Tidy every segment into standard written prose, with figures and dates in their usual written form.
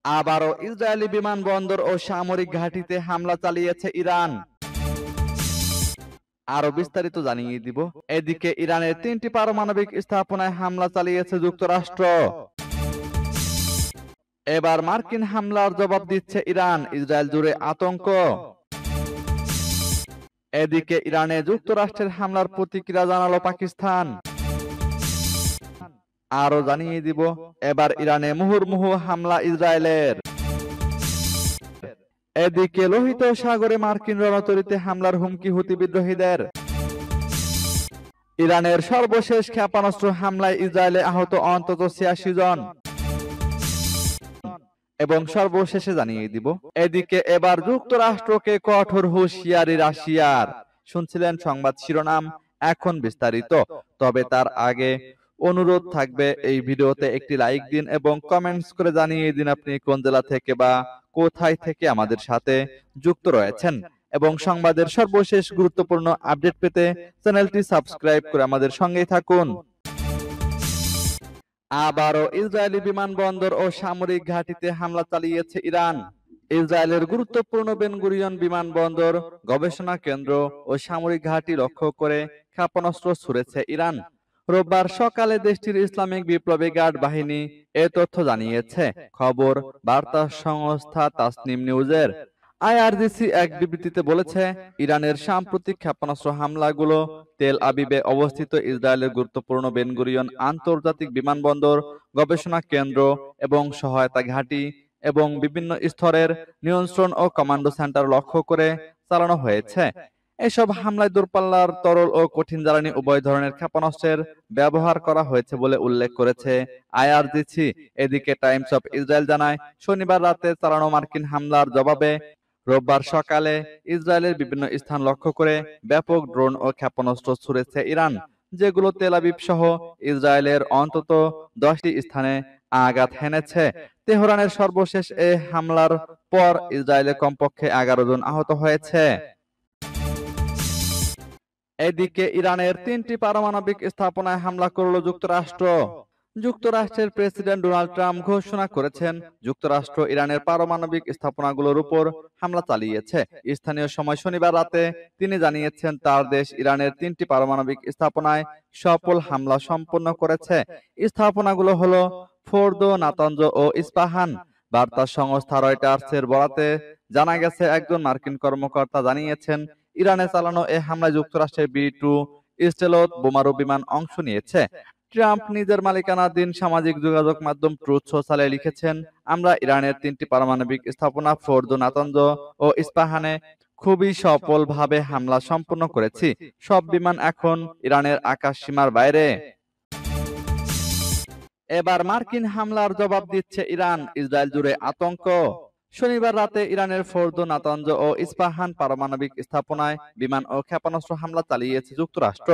আবারও ইসরায়েলি বিমানবন্দর ও সামরিক ঘাঁটিতে হামলা চালিয়েছে ইরান। আরো বিস্তারিত জানিয়ে দিব। এদিকে ইরানের 3টি পারমাণবিক স্থাপনায় হামলা চালিয়েছে যুক্তরাষ্ট্র। এবার মার্কিন হামলার জবাব দিচ্ছে ইরান, ইসরায়েল জুড়ে আতঙ্ক। এদিকে ইরানে যুক্তরাষ্ট্রের হামলার প্রতিক্রিয়া জানালো পাকিস্তান। আরো জানিয়ে দিব, এবার ইরানে মুহুর্মুহু হামলা ইসরায়েলের। এদিকে লোহিত সাগরে মার্কিন রণতরীতে হামলার হুমকি হুতি বিদ্রোহীদের। ইরানের সর্বশেষ ক্ষেপণাস্ত্র হামলায় ইসরায়েলে আহত অন্তত 86 জন। এবং সর্বশেষে জানিয়ে দিব, এদিকে এবার যুক্তরাষ্ট্রকে কঠোর হুঁশিয়ারি রাশিয়ার। শুনছিলেন সংবাদ শিরোনাম, এখন বিস্তারিত। তবে তার আগে অনুরোধ থাকবে, এই ভিডিওতে একটি লাইক দিন এবং কমেন্টস করে জানিয়ে দিন আপনি কোন জেলা থেকে বা কোথায় থেকে আমাদের সাথে যুক্ত রয়েছেন। এবং সংবাদের সর্বশেষ গুরুত্বপূর্ণ আপডেট পেতে চ্যানেলটি সাবস্ক্রাইব করে আমাদের সঙ্গেই থাকুন। আবারও ইসরায়েলি বিমানবন্দর ও সামরিক ঘাঁটিতে হামলা চালিয়েছে ইরান। ইসরায়েলের গুরুত্বপূর্ণ বেন গুরিয়ন বিমানবন্দর, গবেষণা কেন্দ্র ও সামরিক ঘাঁটি লক্ষ্য করে ক্ষেপণাস্ত্র ছুড়েছে ইরান। রোববার সকালে দেশটির ইসলামিক বিপ্লবী গার্ড বাহিনী এ তথ্য জানিয়েছে, খবর বার্তা সংস্থা তাসনিম নিউজের। আইআরজিসি এক বিবৃতিতে বলেছে, ইরানের সাম্প্রতিক ক্ষেপণাস্ত্র হামলাগুলো তেল আবিবে অবস্থিত ইসরায়েলের গুরুত্বপূর্ণ বেন গুরিয়ন আন্তর্জাতিক বিমানবন্দর, গবেষণা কেন্দ্র এবং সহায়তা ঘাঁটি এবং বিভিন্ন স্তরের নিয়ন্ত্রণ ও কমান্ডো সেন্টার লক্ষ্য করে চালানো হয়েছে। এসব হামলায় দূরপাল্লার তরল ও কঠিন জ্বালানি উভয় ধরনের ক্ষেপণাস্ত্রের ব্যবহার করা হয়েছে বলে উল্লেখ করেছে আইআরজিসি। এদিকে টাইমস অফ ইসরায়েল জানায়, শনিবার রাতে চালানো মার্কিন হামলার জবাবে রোববার সকালে ইসরায়েলের বিভিন্ন স্থান লক্ষ্য করে ব্যাপক ড্রোন ও ক্ষেপণাস্ত্র ছুড়েছে ইরান, যেগুলো তেল আবিব সহ ইসরায়েলের অন্তত 10টি স্থানে আঘাত হেনেছে। তেহরানের সর্বশেষ এ হামলার পর ইসরায়েলে কমপক্ষে 11 জন আহত হয়েছে। এদিকে ইরানের 3টি পারমাণবিক স্থাপনায় হামলা করল যুক্তরাষ্ট্র। যুক্তরাষ্ট্রের প্রেসিডেন্ট ডোনাল্ড ট্রাম্প ঘোষণা করেছেন, যুক্তরাষ্ট্র ইরানের পারমাণবিক স্থাপনাগুলোর উপর হামলা চালিয়েছে। স্থানীয় সময় শনিবার রাতে তিনি জানিয়েছেন, তার দেশ ইরানের 3টি পারমাণবিক স্থাপনায় সফল হামলা সম্পন্ন করেছে। স্থাপনাগুলো হলো ফোর্দো, নাতানজ ও ইস্পাহান। বার্তা সংস্থা রয়টার্সের বরাতে জানা গেছে, একজন মার্কিন কর্মকর্তা জানিয়েছেন, ইরানে চালানো এ হামলায় যুক্তরাষ্ট্রের B-2 স্টেলথ বোমারু বিমান অংশ নিয়েছে। ট্রাম্প নিজের মালিকানাধীন সামাজিক যোগাযোগ মাধ্যম ট্রুথ সোশ্যালে লিখেছেন, আমরা ইরানের 3টি পারমাণবিক স্থাপনা ফোর্দো, নাতানজ ও ইস্পাহানে খুবই সফলভাবে হামলা সম্পন্ন করেছি। সব বিমান এখন ইরানের আকাশ সীমার বাইরে। এবার মার্কিন হামলার জবাব দিচ্ছে ইরান, ইসরায়েল জুড়ে আতঙ্ক। শনিবার রাতে ইরানের ফোর্দো, নাতানজ ও ইস্পাহান পারমাণবিক স্থাপনায় বিমান ও ক্ষেপণাস্ত্র হামলা চালিয়েছে যুক্তরাষ্ট্র।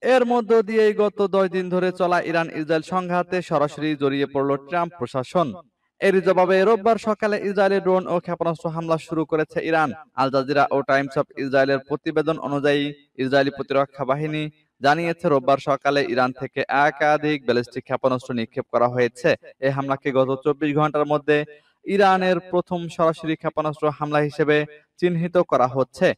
এর মধ্য দিয়েই গত 10 দিন ধরে চলা ইরান ইসরায়েল সংঘাতে সরাসরি জড়িয়ে পড়ল ট্রাম্প প্রশাসন। এর জবাবে রোববার সকালে ইসরায়েলে ড্রোন ও ক্ষেপণাস্ত্র হামলা শুরু করেছে ইরান। আল জাজিরা ও টাইমস অফ ইসরায়েলের প্রতিবেদন অনুযায়ী ইসরায়েলি প্রতিরক্ষা বাহিনী জানিয়েছে, রোববার সকালে ইরান থেকে একাধিক ব্যালিস্টিক ক্ষেপণাস্ত্র নিক্ষেপ করা হয়েছে। এই হামলাকে গত 24 ঘন্টার মধ্যে ইরানের প্রথম সরাসরি ক্ষেপণাস্ত্র হামলা হিসেবে চিহ্নিত করা হচ্ছে।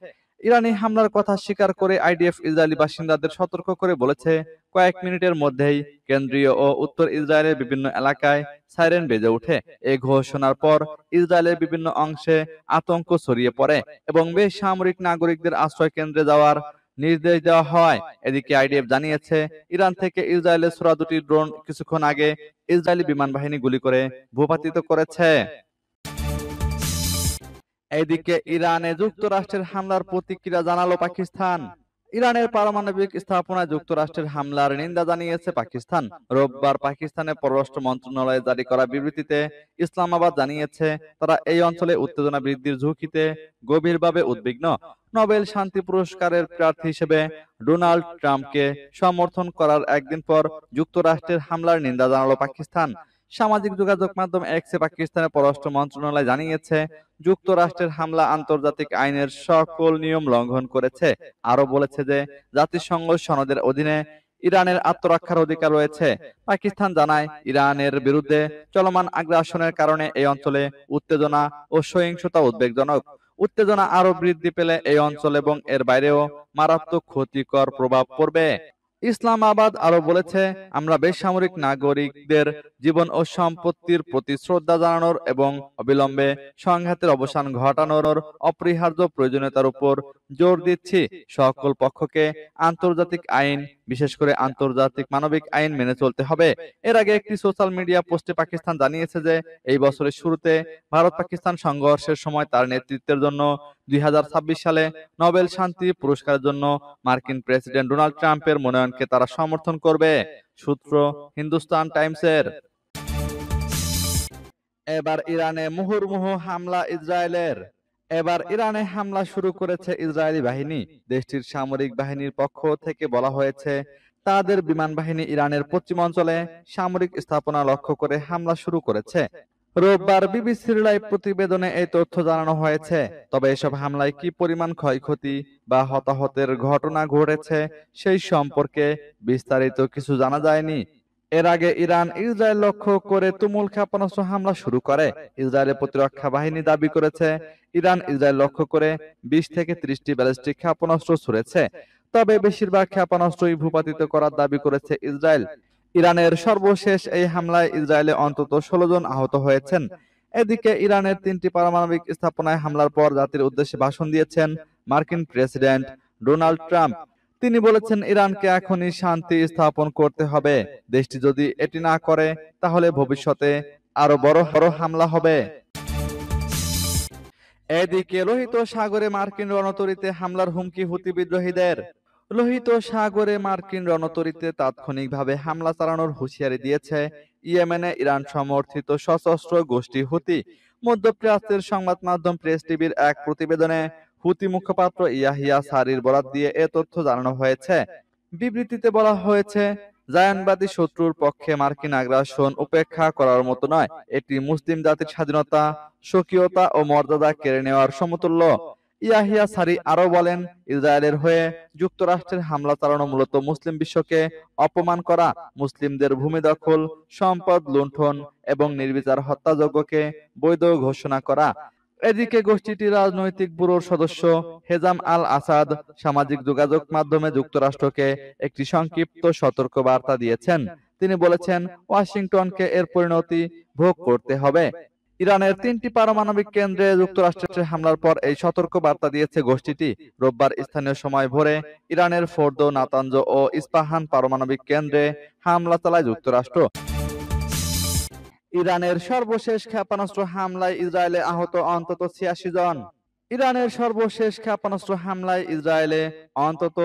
ইরানি হামলার কথা স্বীকার করে আইডিএফ ইসরায়েলি বাসিন্দাদের সতর্ক করে বলেছে, কয়েক মিনিটের মধ্যেই কেন্দ্রীয় ও উত্তর ইসরায়েলের বিভিন্ন এলাকায় সাইরেন বেজে ওঠে। এই ঘোষণার পর ইসরায়েলের বিভিন্ন অংশে আতঙ্ক ছড়িয়ে পড়ে এবং বেসামরিক নাগরিকদের আশ্রয় কেন্দ্রে যাওয়ার নির্দেশ দেওয়া হয়। এদিকে আইডিএফ জানিয়েছে, ইরান থেকে ইসরায়েলে ছোড়া 2টি ড্রোন কিছুক্ষণ আগে ইসরায়েলি বিমান বাহিনী গুলি করে ভূপাতিত করেছে। এদিকে ইরানে যুক্তরাষ্ট্রের হামলার প্রতিক্রিয়া জানালো পাকিস্তান। ইরানের পারমাণবিক স্থাপনায় যুক্তরাষ্ট্রের হামলার নিন্দা জানিয়েছে পাকিস্তান। রোববার পাকিস্তানের পররাষ্ট্র মন্ত্রণালয়ে জারি করা বিবৃতিতে ইসলামাবাদ জানিয়েছে, তারা এই অঞ্চলে উত্তেজনা বৃদ্ধির ঝুঁকিতে গভীরভাবে উদ্বিগ্ন। নোবেল শান্তি পুরস্কারের প্রার্থী হিসেবে ডোনাল্ড ট্রাম্পকে সমর্থন করার একদিন পর যুক্তরাষ্ট্রের হামলার নিন্দা জানালো পাকিস্তান। সামাজিক যোগাযোগ মাধ্যম এক্সে পাকিস্তানের পররাষ্ট্র মন্ত্রণালয় জানিয়েছে, যুক্তরাষ্ট্রের হামলা আন্তর্জাতিক আইনের সকল নিয়ম লঙ্ঘন করেছে। আরো বলেছে যে, জাতিসংঘ সনদের অধীনে ইরানের আত্মরক্ষার অধিকার রয়েছে। পাকিস্তান জানায়, ইরানের বিরুদ্ধে চলমান আগ্রাসনের কারণে এই অঞ্চলে উত্তেজনা ও সহিংসতা উদ্বেগজনক। উত্তেজনা আরো বৃদ্ধি পেলে এই অঞ্চল এবং এর বাইরেও মারাত্মক ক্ষতিকর প্রভাব পড়বে। ইসলামাবাদ আরো বলেছে, আমরা বেসামরিক নাগরিকদের জীবন ও সম্পত্তির প্রতি শ্রদ্ধা জানানোর এবং অবিলম্বে সংঘাতের অবসান ঘটানোর অপরিহার্য প্রয়োজনীয়তার উপর জোর দিচ্ছি। সকল পক্ষকে আন্তর্জাতিক আইন, বিশেষ করে আন্তর্জাতিক মানবিক আইন মেনে চলতে হবে। এর আগে একটি সোশ্যাল মিডিয়া পোস্টে পাকিস্তান জানিয়েছে যে এই বছরের শুরুতে ভারত পাকিস্তান সংঘর্ষের সময় তার নেতৃত্বের জন্য 2026 সালে নোবেল শান্তি পুরস্কারের জন্য মার্কিন প্রেসিডেন্ট ডোনাল্ড ট্রাম্পের মনোনয়নকে তারা সমর্থন করবে। সূত্র হিন্দুস্তান টাইমসের। এবার ইরানে মুহুর্মুহু হামলা ইসরায়েলের। এবার ইরানে হামলা শুরু করেছে ইসরায়েলি বাহিনী। দেশটির সামরিক বাহিনীর পক্ষ থেকে বলা হয়েছে, তাদের বিমান বাহিনী ইরানের পশ্চিমাঞ্চলে সামরিক স্থাপনা লক্ষ্য করে হামলা শুরু করেছে। রোববার বিবিসির লাইভ প্রতিবেদনে এই তথ্য জানানো হয়েছে। তবে এসব হামলায় কি পরিমাণ ক্ষয়ক্ষতি বা হতাহতের ঘটনা ঘটেছে সেই সম্পর্কে বিস্তারিত কিছু জানা যায়নি। এর আগে ইরান ইসরায়েল লক্ষ্য করে তুমুল ক্ষেপণাস্ত্র হামলা শুরু করে। ইসরায়েলের প্রতিরক্ষা বাহিনী দাবি করেছে, ইরান ইসরায়েল লক্ষ্য করে 20 থেকে 30টি ব্যালিস্টিক ক্ষেপণাস্ত্র ছুড়েছে। তবে বেশিরভাগ ক্ষেপণাস্ত্রই ভূপাতিত করার দাবি করেছে ইসরায়েল। ইরানের সর্বশেষ এই হামলায় ইসরায়েলে অন্তত 16 জন আহত হয়েছেন। এদিকে ইরানের 3টি পারমাণবিক স্থাপনায় হামলার পর জাতির উদ্দেশ্যে ভাষণ দিয়েছেন মার্কিন প্রেসিডেন্ট ডোনাল্ড ট্রাম্প। তিনি বলেছেন, ইরানকে এখনই শান্তি স্থাপন করতে হবে। দেশটি যদি এটি না করে তাহলে ভবিষ্যতে আরো বড় বড় হামলা হবে। এদিকে লোহিত সাগরে মার্কিন রণতরীতে হামলার হুমকি হুতি বিদ্রোহীদের। লোহিত সাগরে মার্কিন রণতরীতে তাৎক্ষণিকভাবে হামলা চালানোর হুঁশিয়ারি দিয়েছে ইয়েমেনে ইরান সমর্থিত সশস্ত্র গোষ্ঠী হুতি। মধ্যপ্রাচ্যের সংবাদ মাধ্যম প্রেস টিভির এক প্রতিবেদনে হুতি মুখপাত্র ইয়াহিয়া সারির বরাত দিয়ে এ তথ্য জানানো হয়েছে। বিবৃতিতে বলা হয়েছে, জায়নবাদী শত্রুর পক্ষে মার্কিন আগ্রাসন উপেক্ষা করার মতো নয়। এটি মুসলিম জাতির স্বাধীনতা, স্বকীয়তা ও মর্যাদা কেড়ে নেওয়ার সমতুল্য। ইয়াহিয়া সারি আরো বলেন, ইসরায়েলের হয়ে যুক্তরাষ্ট্রের হামলা চালানো মূলত মুসলিম বিশ্বকে অপমান করা, মুসলিমদের ভূমি দখল, সম্পদ লুণ্ঠন এবং নির্বিচার হত্যাযজ্ঞকে বৈধ ঘোষণা করা। এদিকে গোষ্ঠীটির রাজনৈতিক ব্যুরোর সদস্য হেজাম আল আসাদ সামাজিক যোগাযোগ মাধ্যমে যুক্তরাষ্ট্রকে একটি সংক্ষিপ্ত সতর্ক বার্তা দিয়েছেন। তিনি বলেছেন, ওয়াশিংটনকে এর পরিণতি ভোগ করতে হবে। ইরানের 3টি পারমাণবিক কেন্দ্রে যুক্তরাষ্ট্রের হামলার পর এই সতর্ক বার্তা দিয়েছে গোষ্ঠীটি। রোববার স্থানীয় সময় ভোরে ইরানের ফোর্দো, নাতানজ ও ইস্পাহান পারমাণবিক কেন্দ্রে হামলা চালায় যুক্তরাষ্ট্র। ইরানের সর্বশেষ ক্ষেপণাস্ত্র হামলায় ইসরায়েলে আহত অন্তত 86 জন। ইরানের সর্বশেষ ক্ষেপণাস্ত্র হামলায় ইসরায়েলে অন্তত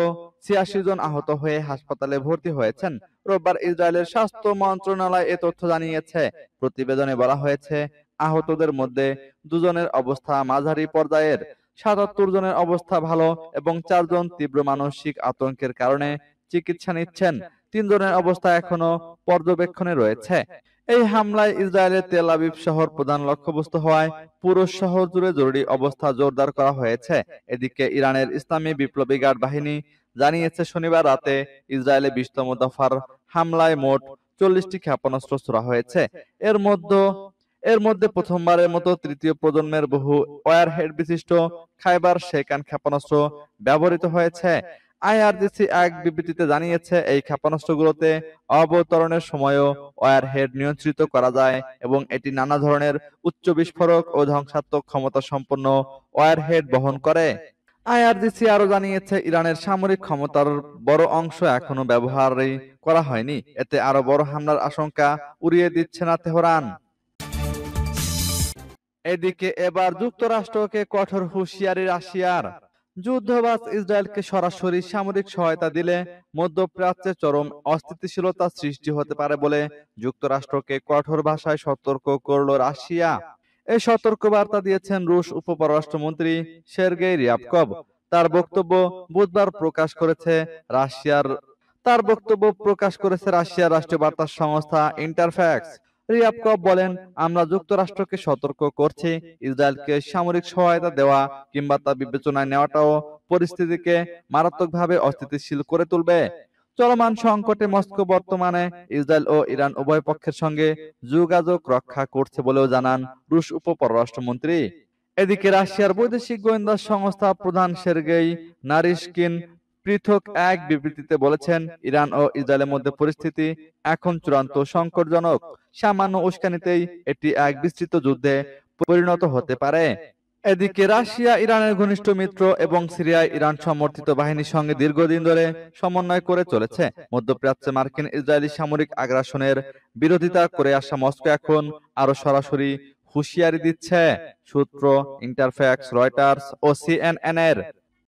86 জন আহত হয়ে হাসপাতালে ভর্তি হয়েছেন। রোববার ইসরায়েলের স্বাস্থ্য মন্ত্রণালয় এ তথ্য জানিয়েছে। প্রতিবেদনে বলা হয়েছে, আহতদের মধ্যে 2 জনের অবস্থা মাঝারি পর্যায়ের, 77 জনের অবস্থা ভালো এবং 4 জন তীব্র মানসিক আতঙ্কের কারণে চিকিৎসা নিচ্ছেন। 3 জনের অবস্থা এখনো পর্যবেক্ষণে রয়েছে। এই হামলায় ইসরায়েলের তেল আবিব শহর প্রধান লক্ষ্যবস্তু হওয়ায় পুরো শহর জুড়ে জরুরি অবস্থা জোরদার করা হয়েছে। এদিকে ইরানের ইসলামী বিপ্লবী গার্ড বাহিনী জানিয়েছে, শনিবার রাতে ইসরায়েলে 20তম দফার হামলায় মোট 40টি ক্ষেপণাস্ত্র ছোড়া হয়েছে। এর মধ্যে প্রথমবারের মতো তৃতীয় প্রজন্মের বহু ওয়ারহেড বিশিষ্ট খাইবার শেকান ক্ষেপণাস্ত্র ব্যবহৃত হয়েছে। আইআরজিসি এক বিবৃতিতে জানিয়েছে, এই ক্ষেপণাস্ত্রগুলোতে অবতরণের সময়ও ওয়ারহেড নিয়ন্ত্রিত করা যায় এবং এটি নানা ধরনের উচ্চ বিস্ফোরক ও ধ্বংসাত্মক ক্ষমতা সম্পন্ন ওয়ারহেড বহন করে। আইআরজিসি আরো জানিয়েছে, ইরানের সামরিক ক্ষমতার বড় অংশ এখনো ব্যবহারই করা হয়নি। এতে আরো বড় হামলার আশঙ্কা উড়িয়ে দিচ্ছে না তেহরান। এদিকে এবার যুক্তরাষ্ট্রকে কঠোর হুঁশিয়ারি রাশিয়ার। যুদ্ধবাজ ইসরায়েলকে সরাসরি সামরিক সহায়তা দিলে মধ্যপ্রাচ্যে চরম অস্থিতিশীলতা সৃষ্টি হতে পারে বলে যুক্তরাষ্ট্রকে কঠোর ভাষায় সতর্ক করল রাশিয়া। এই সতর্ক বার্তা দিয়েছেন রুশ উপপররাষ্ট্রমন্ত্রী সের্গেই রিয়াবকভ। তার বক্তব্য বুধবার প্রকাশ করেছে রাশিয়ার রাষ্ট্রীয় বার্তা সংস্থা ইন্টারফ্যাক্স। রিয়াবকভ বলেন, আমরা যুক্তরাষ্ট্রকে সতর্ক করছি, ইসরায়েলকে সামরিক সহায়তা দেওয়া কিংবা তা বিবেচনায় নেওয়াটাও পরিস্থিতিকে মারাত্মকভাবে অস্থিতিশীল করে তুলবে। চলমান সংকটে মস্কো বর্তমানে ইসরায়েল ও ইরান উভয় পক্ষের সঙ্গে যোগাযোগ রক্ষা করছে বলেও জানান রুশ উপপররাষ্ট্রমন্ত্রী। এদিকে রাশিয়ার বৈদেশিক গোয়েন্দা সংস্থা প্রধান সের্গেই নারিশকিন পৃথক এক বিবৃতিতে বলেছেন, ইরান ও ইসরায়েলের মধ্যে পরিস্থিতি এখন চূড়ান্ত সংকটজনক। সামান্য উস্কানিতেই এটি এক বিস্তৃত যুদ্ধে পরিণত হতে পারে। এদিকে রাশিয়া ইরানের ঘনিষ্ঠ মিত্র এবং সিরিয়ায় ইরান সমর্থিত বাহিনীর সঙ্গে দীর্ঘদিন ধরে সমন্বয় করে চলেছে। মধ্যপ্রাচ্যে মার্কিন ইসরায়েলি সামরিক আগ্রাসনের বিরোধিতা করে আসা মস্কো এখন আরো সরাসরি হুঁশিয়ারি দিচ্ছে। সূত্র ইন্টারফ্যাক্স, রয়টার্স ও সিএনএন এর।